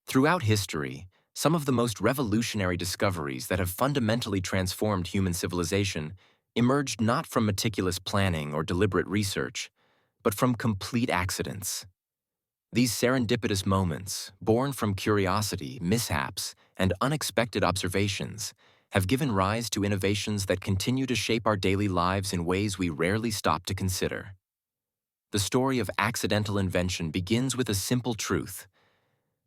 Throughout history, some of the most revolutionary discoveries that have fundamentally transformed human civilization emerged not from meticulous planning or deliberate research, but from complete accidents. These serendipitous moments, born from curiosity, mishaps, and unexpected observations, have given rise to innovations that continue to shape our daily lives in ways we rarely stop to consider. The story of accidental invention begins with a simple truth.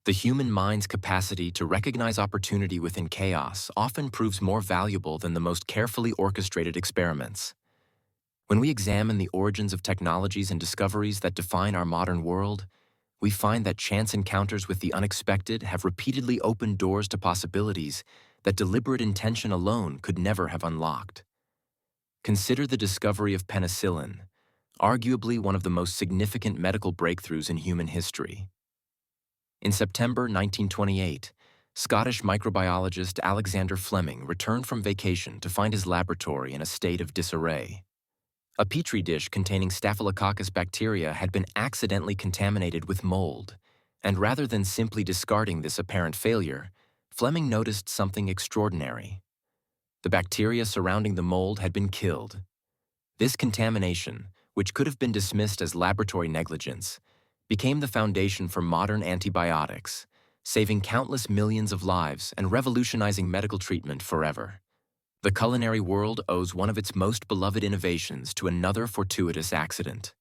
The human mind's capacity to recognize opportunity within chaos often proves more valuable than the most carefully orchestrated experiments. When we examine the origins of technologies and discoveries that define our modern world, we find that chance encounters with the unexpected have repeatedly opened doors to possibilities that deliberate intention alone could never have unlocked. Consider the discovery of penicillin, arguably one of the most significant medical breakthroughs in human history. In September 1928, Scottish microbiologist Alexander Fleming returned from vacation to find his laboratory in a state of disarray. A petri dish containing Staphylococcus bacteria had been accidentally contaminated with mold, and rather than simply discarding this apparent failure, Fleming noticed something extraordinary. The bacteria surrounding the mold had been killed. This contamination, which could have been dismissed as laboratory negligence, became the foundation for modern antibiotics, saving countless millions of lives and revolutionizing medical treatment forever. The culinary world owes one of its most beloved innovations to another fortuitous accident.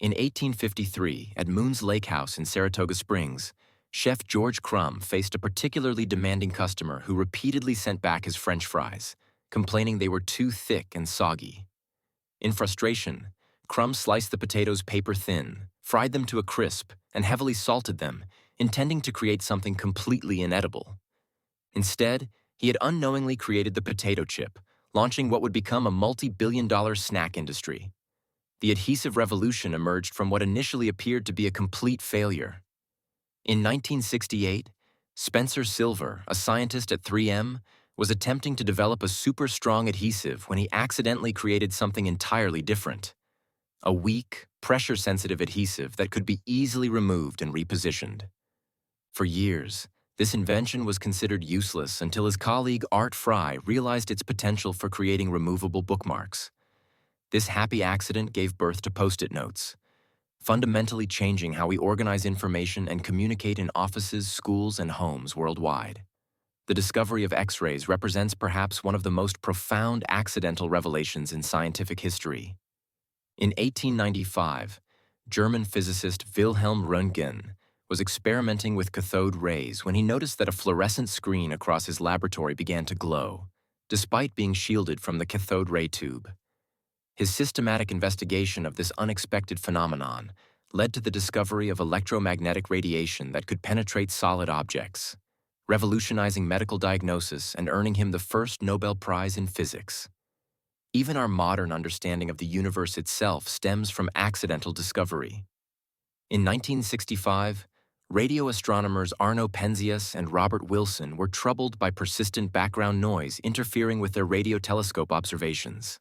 In 1853, at Moon's Lake House in Saratoga Springs, Chef George Crumb faced a particularly demanding customer who repeatedly sent back his French fries, complaining they were too thick and soggy. In frustration, Crumb sliced the potatoes paper thin, fried them to a crisp, and heavily salted them, intending to create something completely inedible. Instead, he had unknowingly created the potato chip, launching what would become a multi-billion-dollar snack industry. The adhesive revolution emerged from what initially appeared to be a complete failure. In 1968, Spencer Silver, a scientist at 3M, was attempting to develop a super-strong adhesive when he accidentally created something entirely different. A weak, pressure-sensitive adhesive that could be easily removed and repositioned. For years, this invention was considered useless until his colleague Art Fry realized its potential for creating removable bookmarks. This happy accident gave birth to Post-it notes, fundamentally changing how we organize information and communicate in offices, schools, and homes worldwide. The discovery of X-rays represents perhaps one of the most profound accidental revelations in scientific history. In 1895, German physicist Wilhelm Röntgen was experimenting with cathode rays when he noticed that a fluorescent screen across his laboratory began to glow, despite being shielded from the cathode ray tube. His systematic investigation of this unexpected phenomenon led to the discovery of electromagnetic radiation that could penetrate solid objects, revolutionizing medical diagnosis and earning him the first Nobel Prize in physics. Even our modern understanding of the universe itself stems from accidental discovery. In 1965, radio astronomers Arno Penzias and Robert Wilson were troubled by persistent background noise interfering with their radio telescope observations.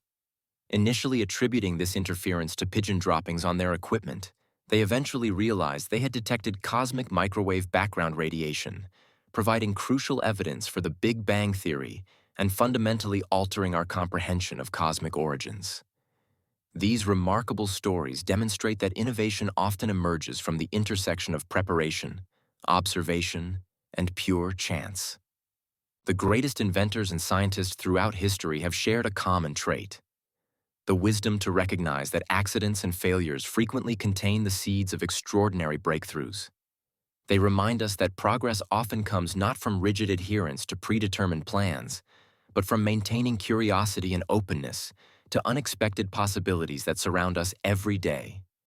Initially attributing this interference to pigeon droppings on their equipment, they eventually realized they had detected cosmic microwave background radiation, providing crucial evidence for the Big Bang theory and fundamentally altering our comprehension of cosmic origins. These remarkable stories demonstrate that innovation often emerges from the intersection of preparation, observation, and pure chance. The greatest inventors and scientists throughout history have shared a common trait: the wisdom to recognize that accidents and failures frequently contain the seeds of extraordinary breakthroughs. They remind us that progress often comes not from rigid adherence to predetermined plans, but from maintaining curiosity and openness to unexpected possibilities that surround us every day.